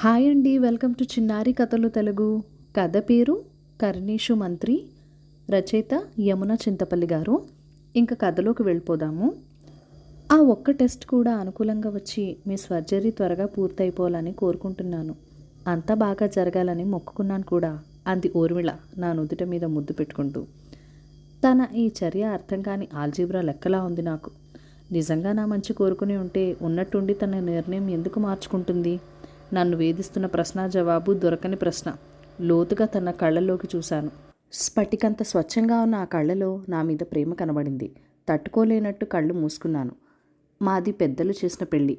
Hi అండి, welcome to చిన్నారి కథలు తెలుగు. కథ పేరు కర్ణీషు మంత్రి. రచయిత యమున చింతపల్లి గారు. ఇంకా కథలోకి వెళ్ళిపోదాము. ఆ ఒక్క టెస్ట్ కూడా అనుకూలంగా వచ్చి మీ సర్జరీ త్వరగా పూర్తయిపోవాలని కోరుకుంటున్నాను. అంతా బాగా జరగాలని మొక్కుకున్నాను కూడా అంది ఊర్మిళ నా నుదుట మీద ముద్దు పెట్టుకుంటూ. తన ఈ చర్య అర్థం కాని ఆల్జీబ్రా లెక్కలా ఉంది నాకు. నిజంగా నా మంచి కోరుకుని ఉంటే ఉన్నట్టుండి తన నిర్ణయం ఎందుకు మార్చుకుంటుంది? నన్ను వేధిస్తున్న ప్రశ్న జవాబు దొరకని ప్రశ్న. లోతుగా తన కళ్ళల్లోకి చూశాను. స్ఫటికంత స్వచ్ఛంగా ఉన్న ఆ కళ్ళలో నా మీద ప్రేమ కనబడింది. తట్టుకోలేనట్టు కళ్ళు మూసుకున్నాను. మాది పెద్దలు చేసిన పెళ్ళి.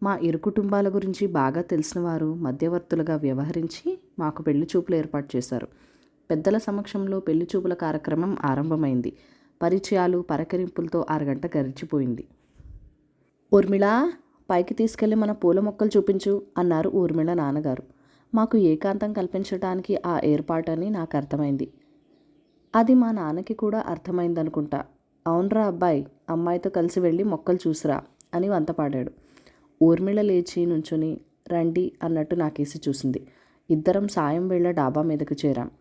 మా ఇరు కుటుంబాల గురించి బాగా తెలిసిన వారు మధ్యవర్తులుగా వ్యవహరించి మాకు పెళ్లి చూపులు ఏర్పాటు చేశారు. పెద్దల సమక్షంలో పెళ్లి చూపుల కార్యక్రమం ఆరంభమైంది. పరిచయాలు పరకరింపులతో అరగంట గడిచిపోయింది. ఊర్మిళ, పైకి తీసుకెళ్లి మన పూల మొక్కలు చూపించు అన్నారు ఊర్మిళ నాన్నగారు. మాకు ఏకాంతం కల్పించడానికి ఆ ఏర్పాటని నాకు అర్థమైంది. అది మా నాన్నకి కూడా అర్థమైందనుకుంటా. అవునరా అబ్బాయి, అమ్మాయితో కలిసి వెళ్ళి మొక్కలు చూసిరా అని వంతపాడాడు. ఊర్మిళ లేచి నుంచుని రండి అన్నట్టు నాకేసి చూసింది. ఇద్దరం సాయం వేళ డాబా మీదకు చేరాం.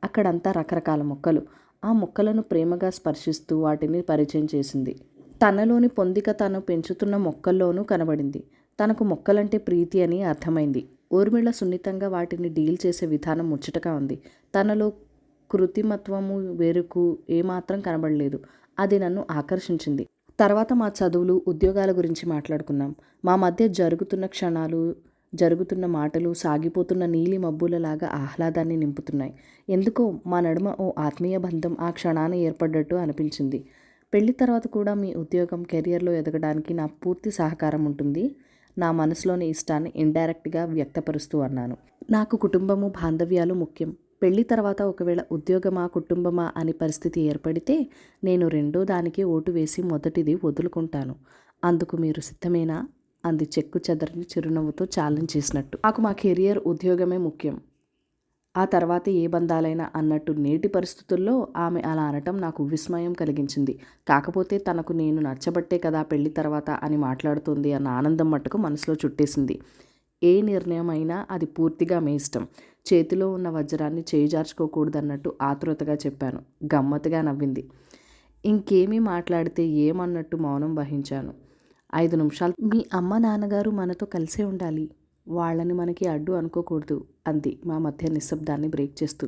అక్కడంతా రకరకాల మొక్కలు. ఆ మొక్కలను ప్రేమగా స్పర్శిస్తూ వాటిని పరిచయం చేసింది. తనలోని పొందిక తను పెంచుతున్న మొక్కల్లోనూ కనబడింది. తనకు మొక్కలంటే ప్రీతి అని అర్థమైంది. ఊర్మిళ సున్నితంగా వాటిని డీల్ చేసే విధానం ముచ్చటగా ఉంది. తనలో కృత్రిమత్వము వేరుకు ఏమాత్రం కనబడలేదు. అది నన్ను ఆకర్షించింది. తర్వాత మా చదువులు ఉద్యోగాల గురించి మాట్లాడుకున్నాం. మా మధ్య జరుగుతున్న మాటలు సాగిపోతున్న నీలి మబ్బులలాగా ఆహ్లాదాన్ని నింపుతున్నాయి. ఎందుకో మా నడుమ ఓ ఆత్మీయ బంధం ఆ క్షణాన ఏర్పడ్డట్టు అనిపించింది. పెళ్లి తర్వాత కూడా మీ ఉద్యోగం కెరియర్లో ఎదగడానికి నా పూర్తి సహకారం ఉంటుంది. నా మనసులోని ఇష్టాన్ని ఇండైరెక్ట్గా వ్యక్తపరుస్తూ అన్నాను. నాకు కుటుంబము బాంధవ్యాలు ముఖ్యం. పెళ్లి తర్వాత ఒకవేళ ఉద్యోగమా కుటుంబమా అని పరిస్థితి ఏర్పడితే నేను రెండో దానికి ఓటు వేసి మొదటిది వదులుకుంటాను. అందుకు మీరు సిద్ధమేనా అంది చెక్కు చెదరని చిరునవ్వుతో ఛాలెంజ్ చేసినట్టు. నాకు మా కెరియర్ ఉద్యోగమే ముఖ్యం, ఆ తర్వాత ఏ బంధాలైనా అన్నట్టు నేటి పరిస్థితుల్లో ఆమె అలా అనటం నాకు విస్మయం కలిగించింది. కాకపోతే తనకు నేను నచ్చబట్టే కదా పెళ్లి తర్వాత అని మాట్లాడుతుంది అన్న ఆనందం మట్టుకు మనసులో చుట్టేసింది. ఏ నిర్ణయం అయినా అది పూర్తిగా మీ ఇష్టం. చేతిలో ఉన్న వజ్రాన్ని చేయిజార్చుకోకూడదన్నట్టు ఆతృతగా చెప్పాను. గమ్మత్తుగా నవ్వింది. ఇంకేమీ మాట్లాడితే ఏమన్నట్టు మౌనం వహించాను. 5 నిమిషాలు మీ అమ్మ నాన్నగారు మనతో కలిసే ఉండాలి, వాళ్ళని మనకి అడ్డు అనుకోకూడదు అంది మా మధ్య నిశ్శబ్దాన్ని బ్రేక్ చేస్తూ.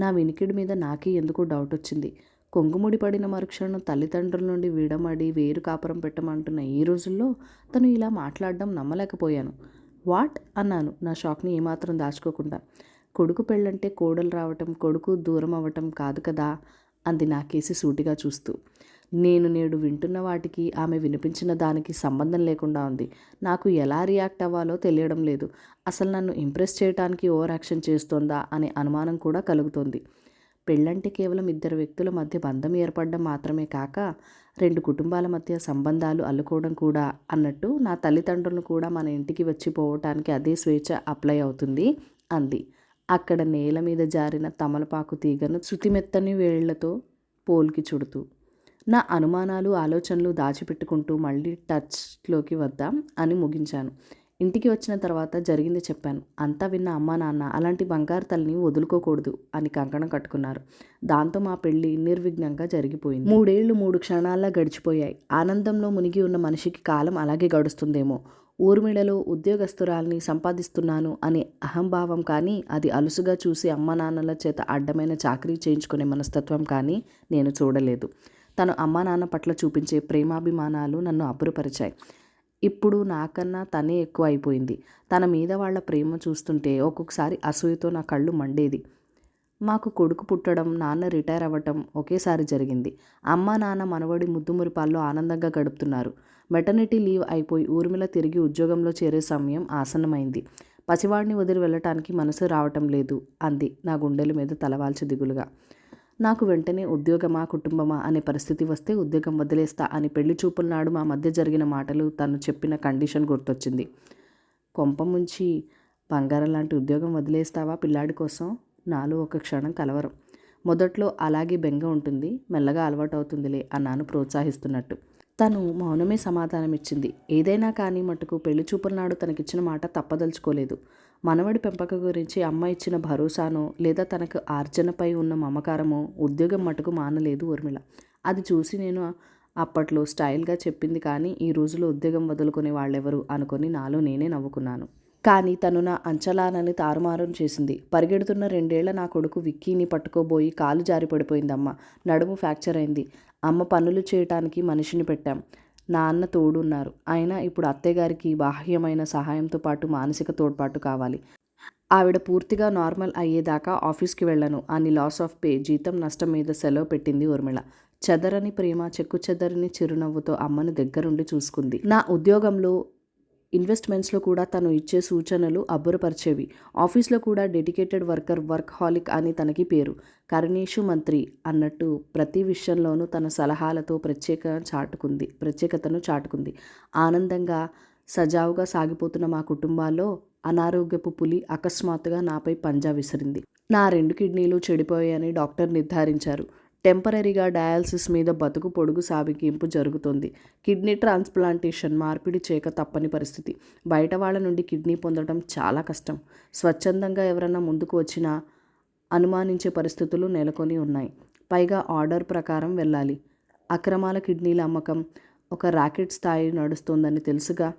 నా వినికిడి మీద నాకే ఎందుకో డౌట్ వచ్చింది. కొంగుముడి పడిన మరుక్షణం తల్లిదండ్రుల నుండి విడమడి వేరు కాపురం పెట్టమంటున్న ఈ రోజుల్లో తను ఇలా మాట్లాడడం నమ్మలేకపోయాను. వాట్ అన్నాను నా షాక్ని ఏమాత్రం దాచుకోకుండా. కొడుకు పెళ్ళంటే కోడలు రావటం కొడుకు దూరం అవ్వటం కాదు కదా అంది నాకేసి సూటిగా చూస్తూ. నేను నేడు వింటున్న వాటికి ఆమె వినిపించిన దానికి సంబంధం లేకుండా ఉంది. నాకు ఎలా రియాక్ట్ అవ్వాలో తెలియడం లేదు. అసలు నన్ను ఇంప్రెస్ చేయడానికి ఓవర్ యాక్షన్ చేస్తోందా అనే అనుమానం కూడా కలుగుతోంది. పెళ్ళంటే కేవలం 2 వ్యక్తుల మధ్య బంధం ఏర్పడడం మాత్రమే కాక 2 కుటుంబాల మధ్య సంబంధాలు అల్లుకోవడం కూడా అన్నట్టు నా తల్లిదండ్రులను కూడా మన ఇంటికి వచ్చి పోవటానికి అదే స్వేచ్ఛ అప్లై అవుతుంది అంది. అక్కడ నేల మీద జారిన తమలపాకు తీగను శృతిమెత్తని వేళ్లతో పోల్కి చుడుతూ. నా అనుమానాలు ఆలోచనలు దాచిపెట్టుకుంటూ మళ్ళీ టచ్లోకి వద్దాం అని ముగించాను. ఇంటికి వచ్చిన తర్వాత జరిగింది చెప్పాను. అంతా విన్న అమ్మా నాన్న అలాంటి బంగారు తల్లిని వదులుకోకూడదు అని కంకణం కట్టుకున్నారు. దాంతో మా పెళ్లి నిర్విఘ్నంగా జరిగిపోయింది. 3 ఏళ్లు 3 క్షణాల్లో గడిచిపోయాయి. ఆనందంలో మునిగి ఉన్న మనిషికి కాలం అలాగే గడుస్తుందేమో. ఊర్మిళలో ఉద్యోగస్తురాల్ని సంపాదిస్తున్నాను అనే అహంభావం కానీ అది అలుసుగా చూసి అమ్మా నాన్నల చేత అడ్డమైన చాకరీ చేయించుకునే మనస్తత్వం కానీ నేను చూడలేదు. తను అమ్మా నాన్న పట్ల చూపించే ప్రేమాభిమానాలు నన్ను అబ్బురపరిచాయి. ఇప్పుడు నాకన్నా తనే ఎక్కువ అయిపోయింది. తన మీద వాళ్ళ ప్రేమ చూస్తుంటే ఒక్కొక్కసారి అసూయతో నా కళ్ళు మండేది. మాకు కొడుకు పుట్టడం నాన్న రిటైర్ అవ్వటం ఒకేసారి జరిగింది. అమ్మా నాన్న మనవడి ముద్దుమురిపాల్లో ఆనందంగా గడుపుతున్నారు. మెటర్నిటీ లీవ్ అయిపోయి ఊర్మిళ తిరిగి ఉద్యోగంలో చేరే సమయం ఆసన్నమైంది. పసివాడిని వదిలి వెళ్ళటానికి మనసు రావటం లేదు అంది నా గుండెల మీద తలవాల్చి దిగులుగా. నాకు వెంటనే ఉద్యోగమా కుటుంబమా అనే పరిస్థితి వస్తే ఉద్యోగం వదిలేస్తా అని పెళ్లి చూపుల నాడు మా మధ్య జరిగిన మాటలు తను చెప్పిన కండిషన్ గుర్తొచ్చింది. కొంప ముంచి బంగారం లాంటి ఉద్యోగం వదిలేస్తావా పిల్లాడి కోసం? నాలో ఒక క్షణం కలవరం. మొదట్లో అలాగే బెంగ ఉంటుంది, మెల్లగా అలవాటు అవుతుందిలే అన్నాను ప్రోత్సహిస్తున్నట్టు. తను మౌనమే సమాధానం ఇచ్చింది. ఏదైనా కానీ మటుకు పెళ్లి చూపుల నాడు తనకిచ్చిన మాట తప్పదలుచుకోలేదు. మనవడి పెంపకం గురించి అమ్మ ఇచ్చిన భరోసానో లేదా తనకు ఆర్జనపై ఉన్న మమకారమో ఉద్యోగం మటుకు మానలేదు ఊర్మిళ. అది చూసి నేను అప్పట్లో స్టైల్గా చెప్పింది కానీ ఈ రోజులో ఉద్యోగం వదులుకునే వాళ్ళెవరు అనుకొని నాలో నేనే నవ్వుకున్నాను. కానీ తను నా అంచలానని తారుమారం చేసింది. పరిగెడుతున్న 2 ఏళ్ల నా కొడుకు విక్కీని పట్టుకోబోయి కాలు జారి పడిపోయిందమ్మ. నడుము ఫ్రాక్చర్ అయింది. అమ్మ పనులు చేయటానికి మనిషిని పెట్టాం. నాన్న తోడున్నారు. అయినా ఇప్పుడు అత్తయ్యగారికి బాహ్యమైన సహాయంతో పాటు మానసిక తోడ్పాటు కావాలి. ఆవిడ పూర్తిగా నార్మల్ అయ్యేదాకా ఆఫీస్కి వెళ్ళను అని లాస్ ఆఫ్ పే, జీతం నష్టం మీద సెలవు పెట్టింది ఊర్మిళ. చెదరని ప్రేమ, చెక్కు చెదరని చిరునవ్వుతో అమ్మను దగ్గరుండి చూసుకుంది. నా ఉద్యోగంలో ఇన్వెస్ట్మెంట్స్లో కూడా తను ఇచ్చే సూచనలు అబ్బురపరిచేవి. ఆఫీస్లో కూడా డెడికేటెడ్ వర్కర్, వర్క్ హాలిక్ అని తనకి పేరు. కరుణేషు మంత్రి అన్నట్టు ప్రతి విషయంలోనూ తన సలహాలతో ప్రత్యేకతను చాటుకుంది. ఆనందంగా సజావుగా సాగిపోతున్న మా కుటుంబాల్లో అనారోగ్యపు పులి అకస్మాత్తుగా నాపై పంజా విసిరింది. నా 2 కిడ్నీలు చెడిపోయాయని డాక్టర్ నిర్ధారించారు. టెంపరరీగా డయాలసిస్ మీద బతుకు పొడుగు సాగింపు జరుగుతోంది. కిడ్నీ ట్రాన్స్ప్లాంటేషన్ మార్పిడి చేయక తప్పని పరిస్థితి. బయట వాళ్ళ నుండి కిడ్నీ పొందడం చాలా కష్టం. స్వచ్ఛందంగా ఎవరన్నా ముందుకు వచ్చినా అనుమానించే పరిస్థితులు నెలకొని ఉన్నాయి. పైగా ఆర్డర్ ప్రకారం వెళ్ళాలి. అక్రమాల కిడ్నీల అమ్మకం ఒక ర్యాకెట్ స్థాయి నడుస్తోందని తెలుసుగా.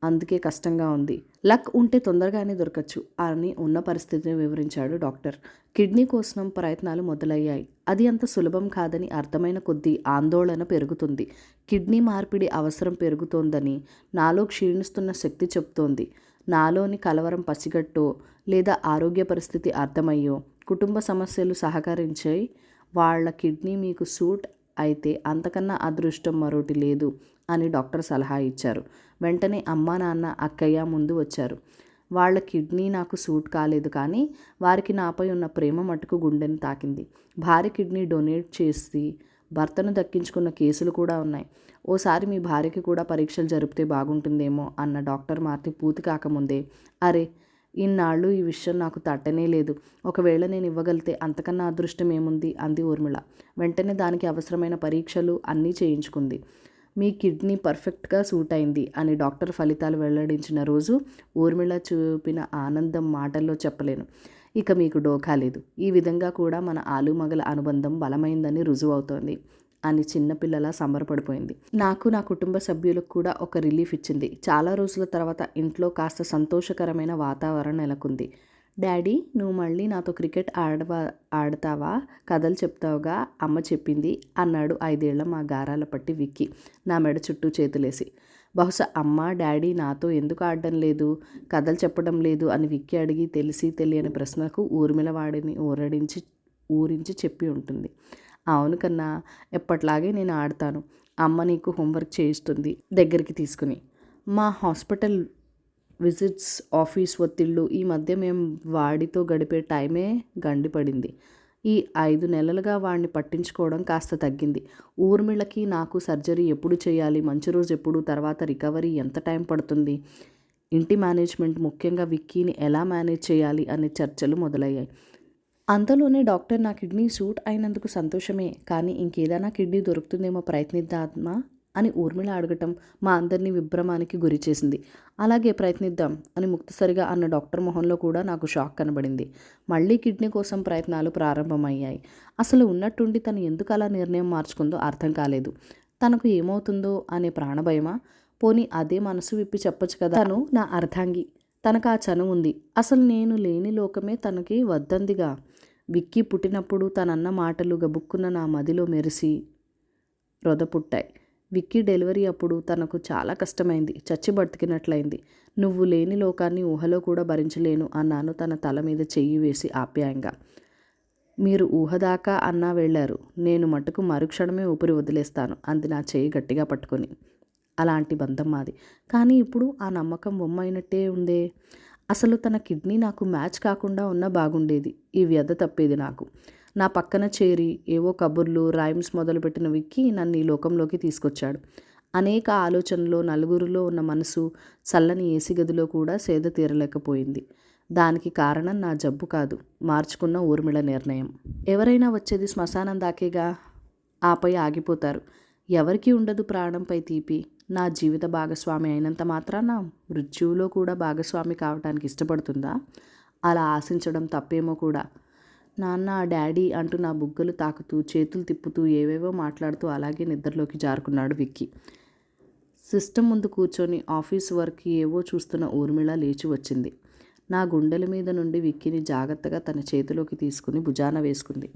అందుకే కష్టంగా ఉంది. లక్ ఉంటే తొందరగానే దొరకచ్చు అని ఉన్న పరిస్థితిని వివరించాడు డాక్టర్. కిడ్నీ కోసం ప్రయత్నాలు మొదలయ్యాయి. అది అంత సులభం కాదని అర్థమైన కొద్దీ ఆందోళన పెరుగుతుంది. కిడ్నీ మార్పిడి అవసరం పెరుగుతోందని నాలో క్షీణిస్తున్న శక్తి చెప్తోంది. నాలోని కలవరం పసిగట్టో లేదా ఆరోగ్య పరిస్థితి అర్థమయ్యో కుటుంబ సమస్యలు సహకరించాయి. వాళ్ళ కిడ్నీ మీకు సూట్ అయితే అంతకన్నా అదృష్టం మరోటి లేదు అని డాక్టర్ సలహా ఇచ్చారు. వెంటనే అమ్మా, నాన్న, అక్కయ్య ముందు వచ్చారు. వాళ్ళ కిడ్నీ నాకు సూట్ కాలేదు కానీ వారికి నాపై ఉన్న ప్రేమ మటుకు గుండెని తాకింది. భార్య కిడ్నీ డొనేట్ చేసి భర్తను దక్కించుకున్న కేసులు కూడా ఉన్నాయి. ఓసారి మీ భార్యకి కూడా పరీక్షలు జరిపితే బాగుంటుందేమో అన్న డాక్టర్ మార్తి పూర్తి కాకముందే, అరే ఇన్నాళ్ళు ఈ విషయం నాకు తట్టనే లేదు. ఒకవేళ నేను ఇవ్వగలితే అంతకన్నా అదృష్టం ఏముంది అంది ఊర్మిళ. వెంటనే దానికి అవసరమైన పరీక్షలు అన్నీ చేయించుకుంది. మీ కిడ్నీ పర్ఫెక్ట్గా సూట్ అయింది అని డాక్టర్ ఫలితాలు వెల్లడించిన రోజు ఊర్మిళ చూపిన ఆనందం మాటల్లో చెప్పలేను. ఇక మీకు డోకా లేదు. ఈ విధంగా కూడా మన ఆలుమగల అనుబంధం బలమైందని రుజువు అవుతోంది అని చిన్నపిల్లలా సంబరపడిపోయింది. నాకు, నా కుటుంబ సభ్యులకు కూడా ఒక రిలీఫ్ ఇచ్చింది. చాలా రోజుల తర్వాత ఇంట్లో కాస్త సంతోషకరమైన వాతావరణం నెలకొంది. డాడీ, నువ్వు మళ్ళీ నాతో క్రికెట్ ఆడతావా? కథలు చెప్తావుగా అమ్మ చెప్పింది అన్నాడు 5 ఏళ్ల మా గారాల పట్టి విక్కీ నా మెడ చుట్టూ చేతులేసి. బహుశా అమ్మ, డాడీ నాతో ఎందుకు ఆడడం లేదు, కథలు చెప్పడం లేదు అని విక్కీ అడిగి తెలిసి తెలియని ప్రశ్నకు ఊర్మిళ వాడిని ఊరించి చెప్పి ఉంటుంది. అవును కన్నా, ఎప్పట్లాగే నేను ఆడతాను. అమ్మ నీకు హోంవర్క్ చేయిస్తుంది దగ్గరికి తీసుకుని. మా హాస్పిటల్ విజిట్స్, ఆఫీస్ ఒత్తిళ్ళు, ఈ మధ్య మేము వాడితో గడిపే టైమే గండిపడింది. ఈ 5 నెలలుగా వాడిని పట్టించుకోవడం కాస్త తగ్గింది. ఊర్మిళకి నాకు సర్జరీ ఎప్పుడు చేయాలి, మంచి రోజు ఎప్పుడు, తర్వాత రికవరీ ఎంత టైం పడుతుంది, ఇంటి మేనేజ్మెంట్, ముఖ్యంగా విక్కీని ఎలా మేనేజ్ చేయాలి అనే చర్చలు మొదలయ్యాయి. అంతలోనే డాక్టర్ నా కిడ్నీ సూట్ అయినందుకు సంతోషమే కానీ ఇంకేదైనా కిడ్నీ దొరుకుతుందేమో ప్రయత్నిద్దామా అని ఊర్మిళ అడగటం మా అందరినీ విభ్రమానికి గురి చేసింది. అలాగే ప్రయత్నిద్దాం అని ముక్తసరిగా అన్న డాక్టర్ మొహంలో కూడా నాకు షాక్ కనబడింది. మళ్ళీ కిడ్నీ కోసం ప్రయత్నాలు ప్రారంభమయ్యాయి. అసలు ఉన్నట్టుండి తను ఎందుకు అలా నిర్ణయం మార్చుకుందో అర్థం కాలేదు. తనకు ఏమవుతుందో అనే ప్రాణభయమా? పోనీ అదే మనసు విప్పి చెప్పొచ్చు కదా. తను నా అర్ధాంగి, తనకు ఆ చనువు ఉంది. అసలు నేను లేని లోకమే తనకి వద్దందిగా. విక్కీ పుట్టినప్పుడు తనన్న మాటలు గబుక్కున నా మదిలో మెరిసి రొదపుట్టాయి. విక్కీ డెలివరీ అప్పుడు తనకు చాలా కష్టమైంది, చచ్చి బతికినట్లయింది. నువ్వు లేని లోకాన్ని ఊహలో కూడా భరించలేను అన్నాను తన తల మీద చెయ్యి వేసి ఆప్యాయంగా. మీరు ఊహదాకా అన్నా వెళ్ళారు, నేను మటుకు మరుక్షణమే ఊపిరి వదిలేస్తాను అంది నా చెయ్యి గట్టిగా పట్టుకొని. అలాంటి బంధం మాది. కానీ ఇప్పుడు ఆ నమ్మకం బొమ్మైనట్టే ఉందే. అసలు తన కిడ్నీ నాకు మ్యాచ్ కాకుండా ఉన్నా బాగుండేది. ఈ వ్యధ తప్పేది నాకు. నా పక్కన చేరి ఏవో కబుర్లు, రైమ్స్ మొదలుపెట్టిన విక్కీ నన్ను ఈ లోకంలోకి తీసుకొచ్చాడు. అనేక ఆలోచనలో, నలుగురిలో ఉన్న మనసు చల్లని ఏసీ గదిలో కూడా సేద తీరలేకపోయింది. దానికి కారణం నా జబ్బు కాదు, మార్చుకున్న ఊర్మిళ నిర్ణయం. ఎవరైనా వచ్చేది శ్మశానం దాకేగా, ఆపై ఆగిపోతారు. ఎవరికీ ఉండదు ప్రాణంపై తీపి. నా జీవిత భాగస్వామి అయినంత మాత్రాన మృత్యువులో కూడా భాగస్వామి కావటానికి ఇష్టపడుతుందా? అలా ఆశించడం తప్పేమో కూడా. నాన్న, డాడీ అంటూ నా బుగ్గలు తాకుతూ చేతులు తిప్పుతూ ఏవేవో మాట్లాడుతూ అలాగే నిద్రలోకి జారుకున్నాడు విక్కీ. సిస్టమ్ ముందు కూర్చొని ఆఫీస్ వర్క్ ఏవో చూస్తున్న ఊర్మిళ లేచి వచ్చింది. నా గుండెల మీద నుండి విక్కీని జాగ్రత్తగా తన చేతిలోకి తీసుకుని భుజాన వేసుకుంది.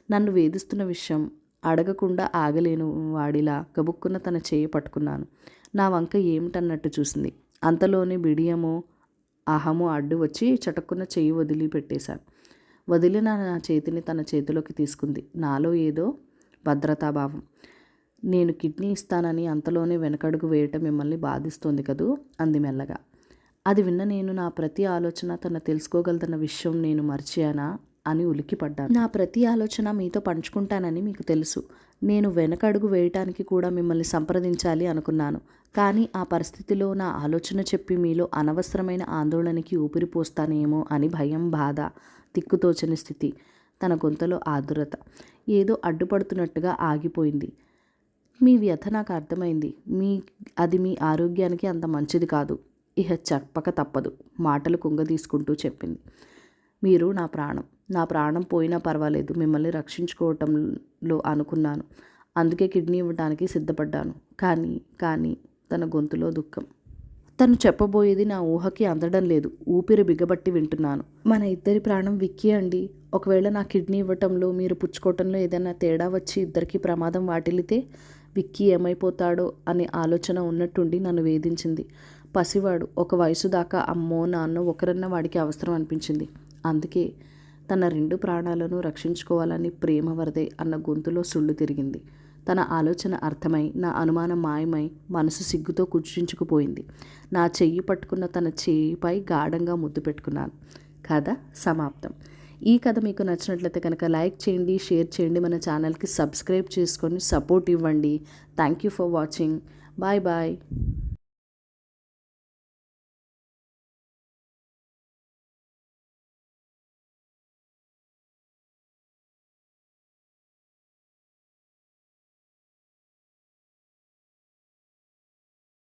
నన్ను వేధిస్తున్న విషయం అడగకుండా ఆగలేను వాడిలా గబుక్కున తన చేయి పట్టుకున్నాను. నా వంక ఏమిటన్నట్టు చూసింది. అంతలోనే బిడియమో అహము అడ్డు వచ్చి చటుక్కున చెయ్యి వదిలిపెట్టేశాను. వదిలిన నా చేతిని తన చేతిలోకి తీసుకుంది. నాలో ఏదో భద్రతాభావం. నేను కిడ్నీ ఇస్తానని అంతలోనే వెనకడుగు వేయటం మిమ్మల్ని బాధిస్తోంది కదూ అంది మెల్లగా. అది విన్న నేను నా ప్రతి ఆలోచన తన తెలుసుకోగలదన్న విషయం నేను మర్చానా అని ఉలిక్కిపడ్డాను. నా ప్రతి ఆలోచన మీతో పంచుకుంటానని మీకు తెలుసు. నేను వెనకడుగు వేయటానికి కూడా మిమ్మల్ని సంప్రదించాలి అనుకున్నాను. కానీ ఆ పరిస్థితిలో నా ఆలోచన చెప్పి మీలో అనవసరమైన ఆందోళనకి ఊపిరిపోస్తానేమో అని భయం, బాధ, తిక్కుతోచని స్థితి. తన గొంతులో ఆదురత. ఏదో అడ్డుపడుతున్నట్టుగా ఆగిపోయింది. మీ వ్యథ నాకు అర్థమైంది. అది మీ ఆరోగ్యానికి అంత మంచిది కాదు. ఇహ చెప్పక తప్పదు మాటలు కుంగదీసుకుంటూ చెప్పింది. మీరు నా ప్రాణం. నా ప్రాణం పోయినా పర్వాలేదు, మిమ్మల్ని రక్షించుకోవటంలో అనుకున్నాను. అందుకే కిడ్నీ ఇవ్వడానికి సిద్ధపడ్డాను. కానీ తన గొంతులో దుఃఖం. తను చెప్పబోయేది నా ఊహకి అందడం లేదు. ఊపిరి బిగబట్టి వింటున్నాను. మన ఇద్దరి ప్రాణం విక్కీ అండి. ఒకవేళ నా కిడ్నీ ఇవ్వటంలో మీరు పుచ్చుకోవటంలో ఏదైనా తేడా వచ్చి ఇద్దరికి ప్రమాదం వాటిల్లితే విక్కీ ఏమైపోతాడో అనే ఆలోచన ఉన్నట్టుండి నన్ను వేధించింది. పసివాడు. ఒక వయసు దాకా అమ్మో నాన్నో ఒకరన్నా వాడికి అవసరం అనిపించింది. అందుకే తన 2 ప్రాణాలను రక్షించుకోవాలని ప్రేమ వరదే అన్న గొంతులో సుళ్ళు తిరిగింది. తన ఆలోచన అర్థమై నా అనుమానం మాయమై మనసు సిగ్గుతో కుచించుకుపోయింది. నా చెయ్యి పట్టుకున్న తన చేయిపై గాఢంగా ముద్దు పెట్టుకున్నాను. కథ సమాప్తం. ఈ కథ మీకు నచ్చినట్లయితే కనుక లైక్ చేయండి, షేర్ చేయండి, మన ఛానల్కి సబ్స్క్రైబ్ చేసుకొని సపోర్ట్ ఇవ్వండి. Thank you for watching. Bye bye.